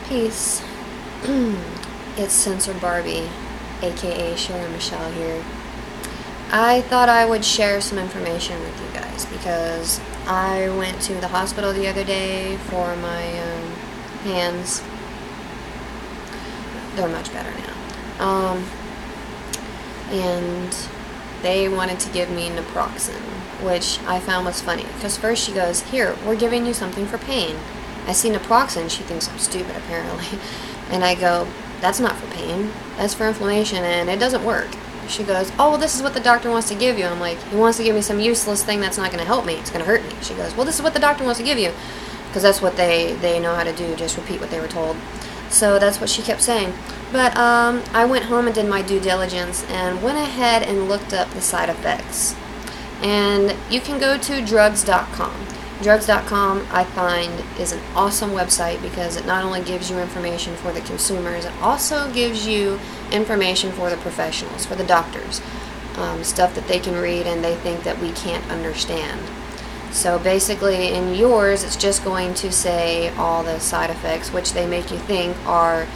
Peace. It's Censored Barbie, aka Sharon Michelle here. I thought I would share some information with you guys because I went to the hospital the other day for my hands. They're much better now. And they wanted to give me Naproxen, which I found was funny because first she goes, "Here, we're giving you something for pain." I see Naproxen, she thinks I'm stupid apparently, and I go, "That's not for pain, that's for inflammation and it doesn't work." She goes, "Oh, well, this is what the doctor wants to give you." I'm like, "He wants to give me some useless thing that's not going to help me, it's going to hurt me." She goes, "Well, this is what the doctor wants to give you," because that's what they know how to do, just repeat what they were told. So that's what she kept saying. But I went home and did my due diligence and went ahead and looked up the side effects. And you can go to drugs.com. Drugs.com, I find, is an awesome website because it not only gives you information for the consumers, it also gives you information for the professionals, for the doctors. Stuff that they can read and they think that we can't understand. So basically in yours, it's just going to say all the side effects, which they make you think are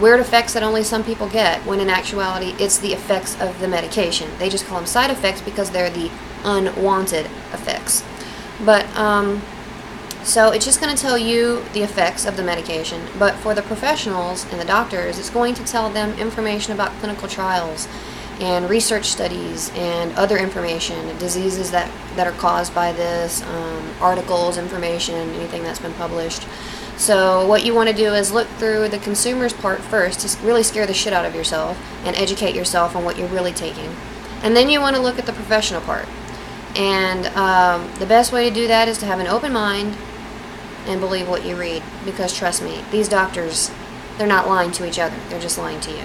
weird effects that only some people get, when in actuality it's the effects of the medication. They just call them side effects because they're the unwanted effects. But so it's just going to tell you the effects of the medication, but for the professionals and the doctors, it's going to tell them information about clinical trials and research studies and other information, diseases that are caused by this, articles, information, anything that's been published. So what you want to do is look through the consumer's part first to really scare the shit out of yourself and educate yourself on what you're really taking. And then you want to look at the professional part. And the best way to do that is to have an open mind and believe what you read. Because trust me, these doctors, they're not lying to each other. They're just lying to you.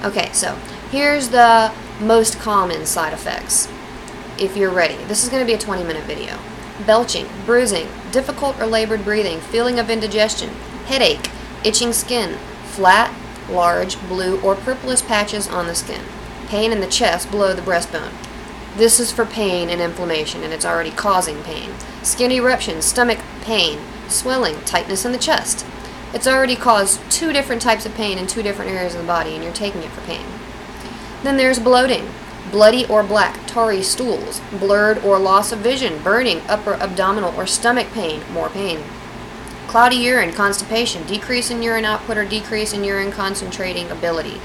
Okay, so here's the most common side effects. If you're ready, this is going to be a 20-minute video. Belching, bruising, difficult or labored breathing, feeling of indigestion, headache, itching skin, flat, large, blue, or purplish patches on the skin, pain in the chest below the breastbone. This is for pain and inflammation, and it's already causing pain. Skin eruptions, stomach pain, swelling, tightness in the chest. It's already caused 2 different types of pain in 2 different areas of the body, and you're taking it for pain. Then there's bloating. Bloody or black, tarry stools, blurred or loss of vision, burning, upper abdominal or stomach pain, more pain. Cloudy urine, constipation, decrease in urine output or decrease in urine concentrating ability.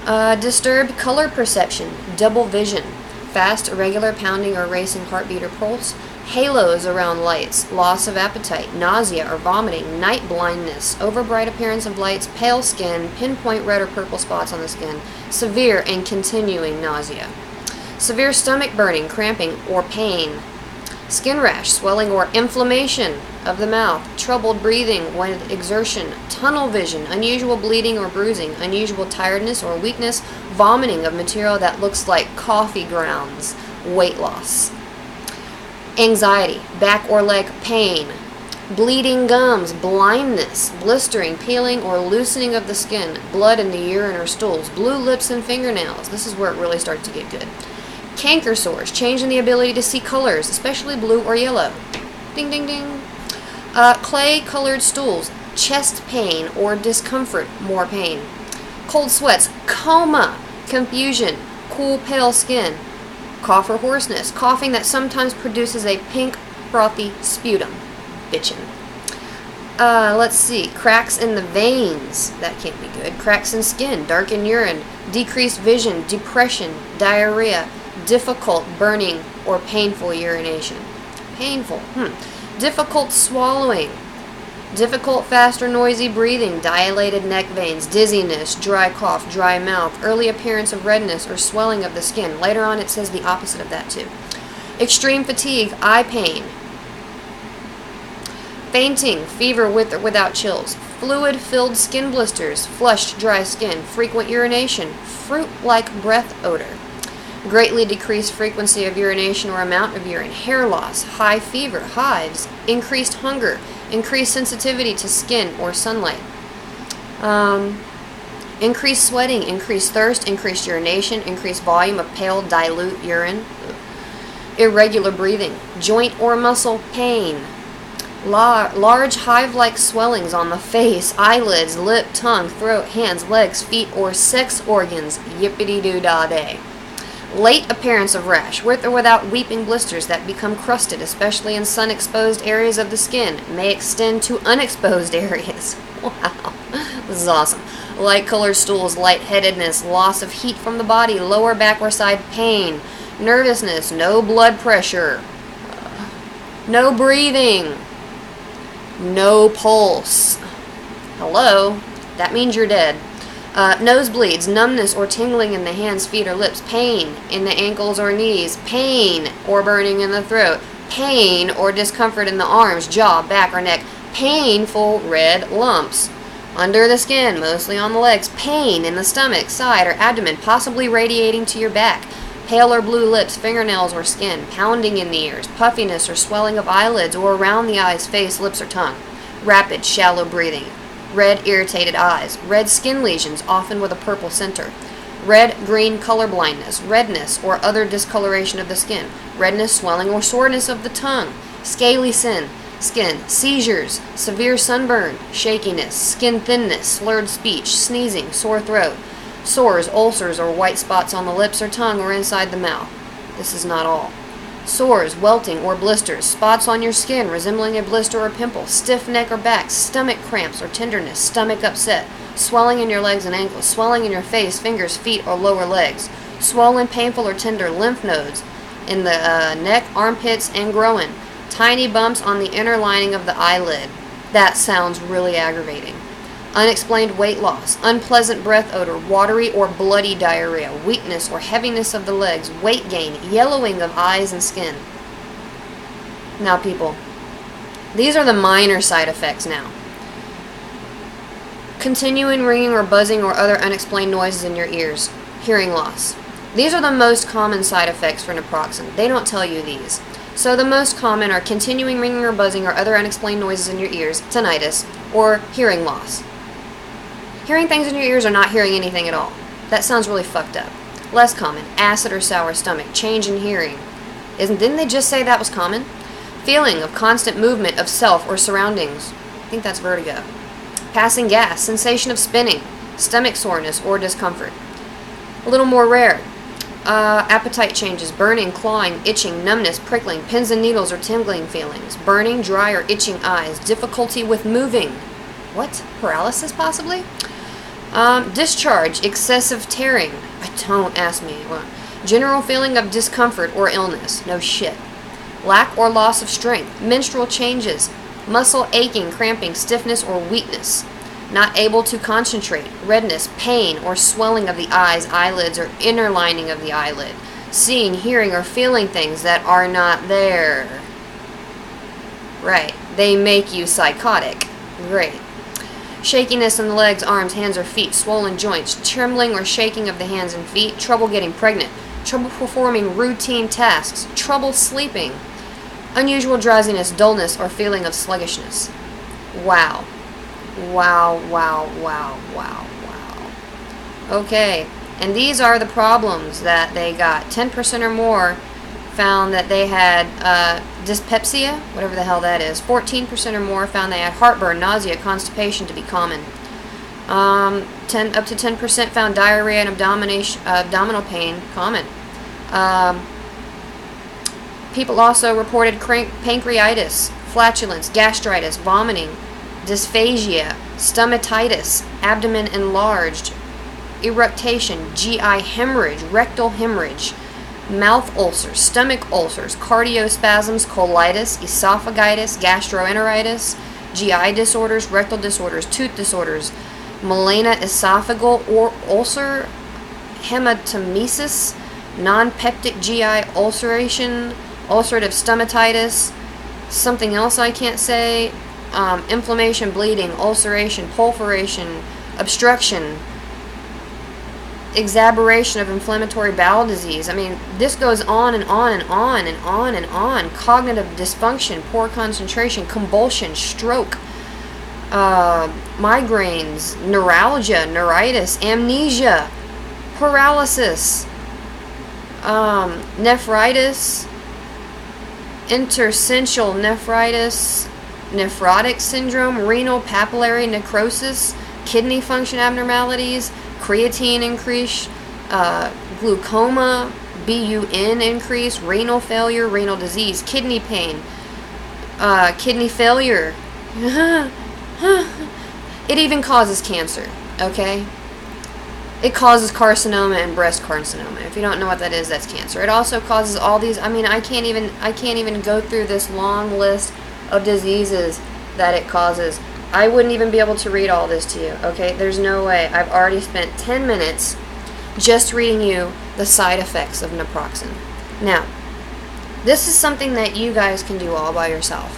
Disturbed color perception, double vision, fast, irregular pounding or racing heartbeat or pulse, halos around lights, loss of appetite, nausea or vomiting, night blindness, overbright appearance of lights, pale skin, pinpoint red or purple spots on the skin, severe and continuing nausea, severe stomach burning, cramping, or pain, skin rash, swelling or inflammation of the mouth, troubled breathing with exertion, tunnel vision, unusual bleeding or bruising, unusual tiredness or weakness, vomiting of material that looks like coffee grounds, weight loss. Anxiety, back or leg pain, bleeding gums, blindness, blistering, peeling or loosening of the skin, blood in the urine or stools, blue lips and fingernails. This is where it really starts to get good. Canker sores, change in the ability to see colors, especially blue or yellow. Ding, ding, ding. Clay-colored stools, chest pain or discomfort, more pain. Cold sweats, coma, confusion, cool, pale skin. Cough or hoarseness, coughing that sometimes produces a pink, frothy sputum. Bitchin'. Let's see, cracks in the veins, that can't be good. Cracks in skin, darkened urine, decreased vision, depression, diarrhea, difficult burning or painful urination. Painful, Difficult swallowing, difficult, fast or noisy breathing, dilated neck veins, dizziness, dry cough, dry mouth, early appearance of redness or swelling of the skin. Later on it says the opposite of that too. Extreme fatigue, eye pain, fainting, fever with or without chills, fluid-filled skin blisters, flushed, dry skin, frequent urination, fruit-like breath odor, greatly decreased frequency of urination or amount of urine, hair loss, high fever, hives, increased hunger, increased sensitivity to skin or sunlight, increased sweating, increased thirst, increased urination, increased volume of pale, dilute urine, irregular breathing, joint or muscle pain, Large hive-like swellings on the face, eyelids, lip, tongue, throat, hands, legs, feet, or sex organs. Yippity-doo-dah-day. Late appearance of rash, with or without weeping blisters that become crusted, especially in sun-exposed areas of the skin. May extend to unexposed areas. Wow, this is awesome. Light-colored stools, lightheadedness, loss of heat from the body, lower back or side pain, nervousness, no blood pressure, no breathing, no pulse. Hello? That means you're dead. Nosebleeds, numbness or tingling in the hands, feet, or lips, pain in the ankles or knees, pain or burning in the throat, pain or discomfort in the arms, jaw, back, or neck, painful red lumps under the skin, mostly on the legs, pain in the stomach, side, or abdomen, possibly radiating to your back, pale or blue lips, fingernails, or skin, pounding in the ears, puffiness or swelling of eyelids or around the eyes, face, lips, or tongue, rapid, shallow breathing, red, irritated eyes, red skin lesions, often with a purple center, red-green color blindness, redness or other discoloration of the skin, redness, swelling, or soreness of the tongue, scaly skin, seizures, severe sunburn, shakiness, skin thinness, slurred speech, sneezing, sore throat, sores, ulcers, or white spots on the lips or tongue or inside the mouth. This is not all. Sores, welting, or blisters, spots on your skin resembling a blister or pimple, stiff neck or back, stomach cramps or tenderness, stomach upset, swelling in your legs and ankles, swelling in your face, fingers, feet, or lower legs, swollen, painful, or tender lymph nodes in the neck, armpits, and groin, tiny bumps on the inner lining of the eyelid. That sounds really aggravating. Unexplained weight loss, unpleasant breath odor, watery or bloody diarrhea, weakness or heaviness of the legs, weight gain, yellowing of eyes and skin. Now people, these are the minor side effects now. Continuing ringing or buzzing or other unexplained noises in your ears, hearing loss. These are the most common side effects for naproxen. They don't tell you these. So the most common are continuing ringing or buzzing or other unexplained noises in your ears, tinnitus, or hearing loss. Hearing things in your ears or not hearing anything at all. That sounds really fucked up. Less common, acid or sour stomach, change in hearing. Didn't they just say that was common? Feeling of constant movement of self or surroundings. I think that's vertigo. Passing gas, sensation of spinning, stomach soreness or discomfort. A little more rare. Appetite changes, burning, clawing, itching, numbness, prickling, pins and needles or tingling feelings, burning, dry, or itching eyes, difficulty with moving. What? Paralysis, possibly? Discharge, excessive tearing. Don't ask me. Well, general feeling of discomfort or illness. No shit. Lack or loss of strength. Menstrual changes. Muscle aching, cramping, stiffness, or weakness. Not able to concentrate. Redness, pain, or swelling of the eyes, eyelids, or inner lining of the eyelid. Seeing, hearing, or feeling things that are not there. Right. They make you psychotic. Great. Shakiness in the legs, arms, hands, or feet, swollen joints, trembling or shaking of the hands and feet, trouble getting pregnant, trouble performing routine tasks, trouble sleeping, unusual drowsiness, dullness, or feeling of sluggishness. Wow. Wow, wow, wow, wow, wow. Okay, and these are the problems that they got. 10% or more found that they had dyspepsia, whatever the hell that is. 14% or more found they had heartburn, nausea, constipation to be common. Up to 10% found diarrhea and abdominal pain common. People also reported pancreatitis, flatulence, gastritis, vomiting, dysphagia, stomatitis, abdomen enlarged, eructation, GI hemorrhage, rectal hemorrhage, mouth ulcers, stomach ulcers, cardiospasms, colitis, esophagitis, gastroenteritis, GI disorders, rectal disorders, tooth disorders, melanoesophageal or ulcer, hematemesis, non-peptic GI ulceration, ulcerative stomatitis, something else I can't say, inflammation, bleeding, ulceration, pulveration, obstruction, exacerbation of inflammatory bowel disease. I mean, this goes on and on and on and on and on. Cognitive dysfunction, poor concentration, convulsion, stroke, migraines, neuralgia, neuritis, amnesia, paralysis, nephritis, interstitial nephritis, nephrotic syndrome, renal papillary necrosis, kidney function abnormalities, creatine increase, glaucoma, BUN increase, renal failure, renal disease, kidney pain, kidney failure. It even causes cancer, okay? It causes carcinoma and breast carcinoma. If you don't know what that is, that's cancer. It also causes all these, I mean, I can't even go through this long list of diseases that it causes. I wouldn't even be able to read all this to you, okay? There's no way. I've already spent 10 minutes just reading you the side effects of naproxen. Now, this is something that you guys can do all by yourself.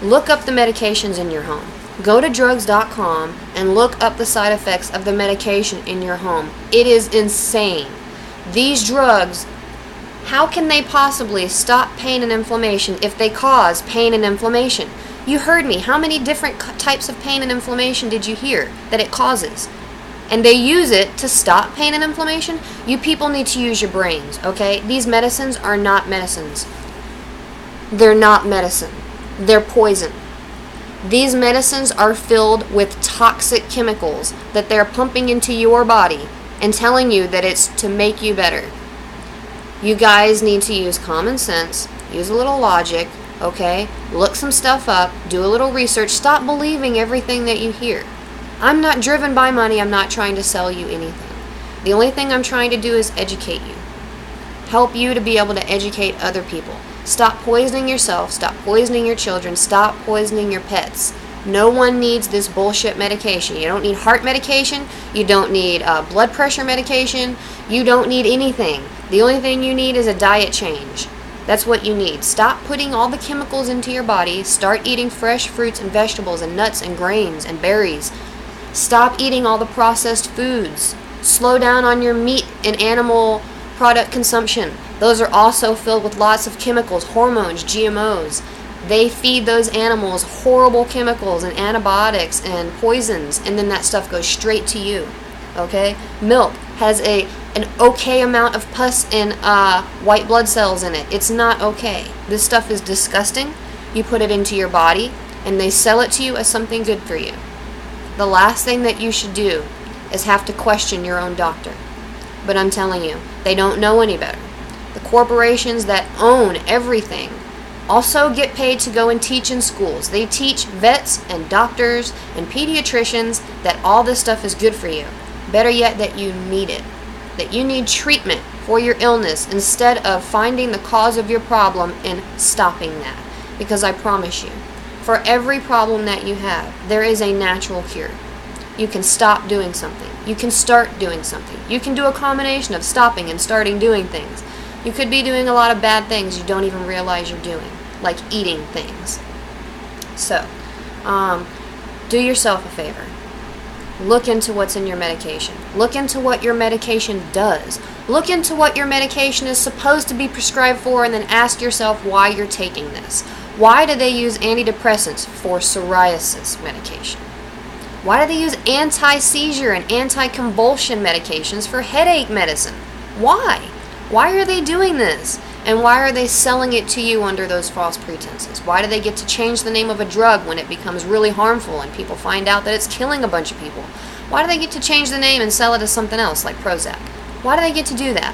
Look up the medications in your home. Go to drugs.com and look up the side effects of the medication in your home. It is insane. These drugs, how can they possibly stop pain and inflammation if they cause pain and inflammation? You heard me. How many different types of pain and inflammation did you hear that it causes? And they use it to stop pain and inflammation? You people need to use your brains, okay? These medicines are not medicines. They're not medicine. They're poison. These medicines are filled with toxic chemicals that they're pumping into your body and telling you that it's to make you better. You guys need to use common sense, use a little logic, okay? Look some stuff up, do a little research, stop believing everything that you hear. I'm not driven by money, I'm not trying to sell you anything. The only thing I'm trying to do is educate you. Help you to be able to educate other people. Stop poisoning yourself, stop poisoning your children, stop poisoning your pets. No one needs this bullshit medication. You don't need heart medication, you don't need blood pressure medication, you don't need anything. The only thing you need is a diet change. That's what you need. Stop putting all the chemicals into your body, start eating fresh fruits and vegetables and nuts and grains and berries. Stop eating all the processed foods. Slow down on your meat and animal product consumption. Those are also filled with lots of chemicals, hormones, GMOs. They feed those animals horrible chemicals and antibiotics and poisons, and then that stuff goes straight to you. Okay? Milk has an okay amount of pus and white blood cells in it. It's not okay. This stuff is disgusting. You put it into your body, and they sell it to you as something good for you. The last thing that you should do is have to question your own doctor. But I'm telling you, they don't know any better. The corporations that own everything also get paid to go and teach in schools. They teach vets and doctors and pediatricians that all this stuff is good for you. Better yet, that you need it. That you need treatment for your illness instead of finding the cause of your problem and stopping that. Because I promise you, for every problem that you have, there is a natural cure. You can stop doing something. You can start doing something. You can do a combination of stopping and starting doing things. You could be doing a lot of bad things you don't even realize you're doing, like eating things. So, do yourself a favor. Look into what's in your medication. Look into what your medication does. Look into what your medication is supposed to be prescribed for, and then ask yourself why you're taking this. Why do they use antidepressants for psoriasis medication? Why do they use anti-seizure and anti-convulsion medications for headache medicine? Why? Why are they doing this? And why are they selling it to you under those false pretenses? Why do they get to change the name of a drug when it becomes really harmful and people find out that it's killing a bunch of people? Why do they get to change the name and sell it as something else, like Prozac? Why do they get to do that?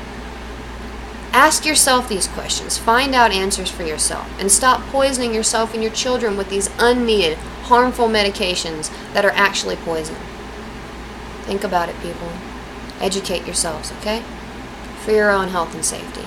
Ask yourself these questions. Find out answers for yourself. And stop poisoning yourself and your children with these unneeded, harmful medications that are actually poison. Think about it, people. Educate yourselves, okay? For your own health and safety.